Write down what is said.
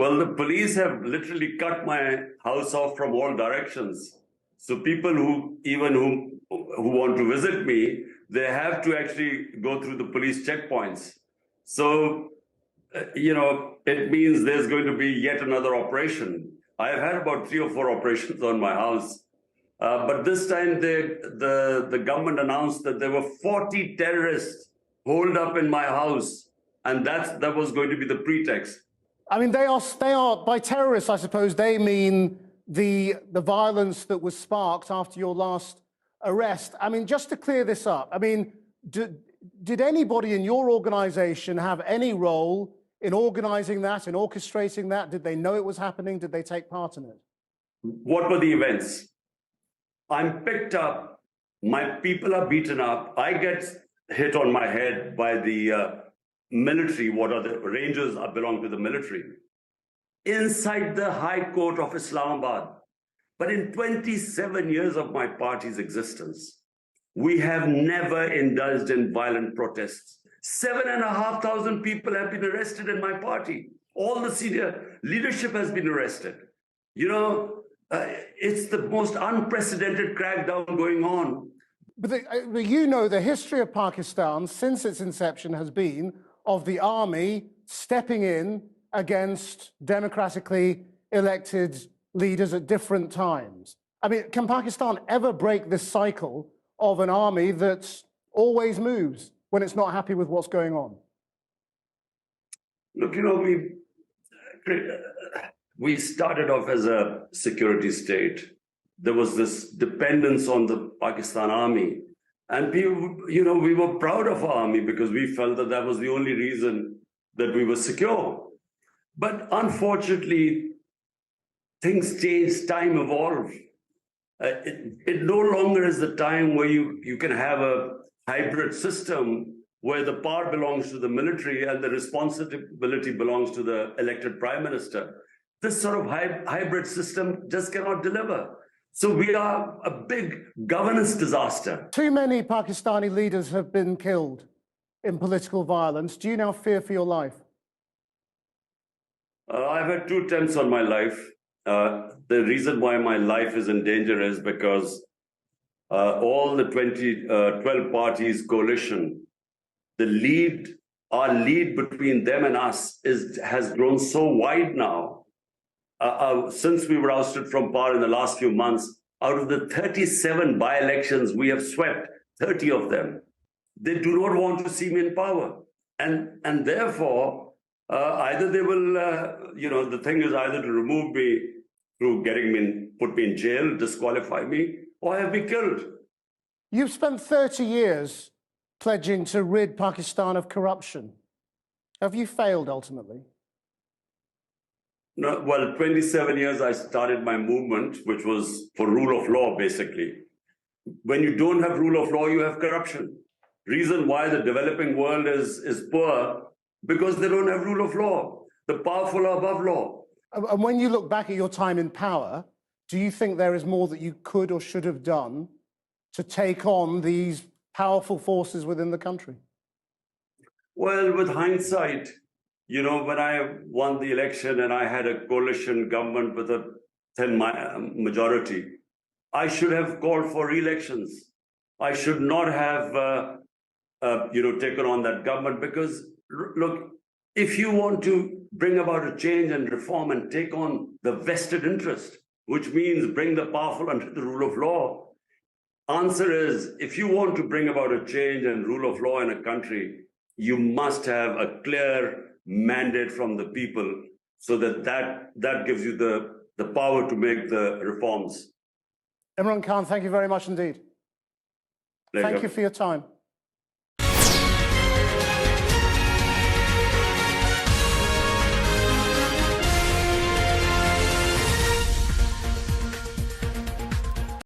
Well, the police have literally cut my house off from all directions. So people who want to visit me, they have to actually go through the police checkpoints. So, it means there's going to be yet another operation. I've had about 3 or 4 operations on my house. But this time the government announced that there were 40 terrorists holed up in my house. And that was going to be the pretext. I mean, they are by terrorists, I suppose, they mean the violence that was sparked after your last arrest. I mean, just to clear this up, I mean, did anybody in your organization have any role in organizing that, in orchestrating that? Did they know it was happening? Did they take part in it? What were the events? I'm picked up, my people are beaten up, I get hit on my head by the military, what are the Rangers belong to the military, inside the High Court of Islamabad. But in 27 years of my party's existence, we have never indulged in violent protests. 7,500 people have been arrested in my party. All the senior leadership has been arrested. It's the most unprecedented crackdown going on. But the history of Pakistan since its inception has been of the army stepping in against democratically elected leaders at different times. I mean, can Pakistan ever break this cycle of an army that always moves when it's not happy with what's going on? Look, we started off as a security state. There was this dependence on the Pakistan army. And people, we were proud of our army because we felt that that was the only reason that we were secure. But unfortunately, things change, time evolved. It no longer is the time where you can have a hybrid system where the power belongs to the military and the responsibility belongs to the elected prime minister. This sort of hybrid system just cannot deliver. So we are a big governance disaster. Too many Pakistani leaders have been killed in political violence. Do you now fear for your life? I've had 2 attempts on my life. The reason why my life is in danger is because all the 12 parties coalition, our lead between them and us has grown so wide now. Since we were ousted from power in the last few months, out of the 37 by-elections, we have swept 30 of them. They do not want to see me in power. And therefore, either they will, the thing is either to remove me through put me in jail, disqualify me, or have me killed. You've spent 30 years pledging to rid Pakistan of corruption. Have you failed ultimately? No, well, 27 years I started my movement, which was for rule of law, basically. When you don't have rule of law, you have corruption. Reason why the developing world is poor, because they don't have rule of law. The powerful are above law. And when you look back at your time in power, do you think there is more that you could or should have done to take on these powerful forces within the country? Well, with hindsight, when I won the election and I had a coalition government with a thin majority, I should have called for re-elections. I should not have, taken on that government because, look, if you want to bring about a change and reform and take on the vested interest, which means bring the powerful under the rule of law, answer is, if you want to bring about a change and rule of law in a country, you must have a clear mandate from the people so that gives you the power to make the reforms. Imran Khan, thank you very much indeed. Thank you for your time.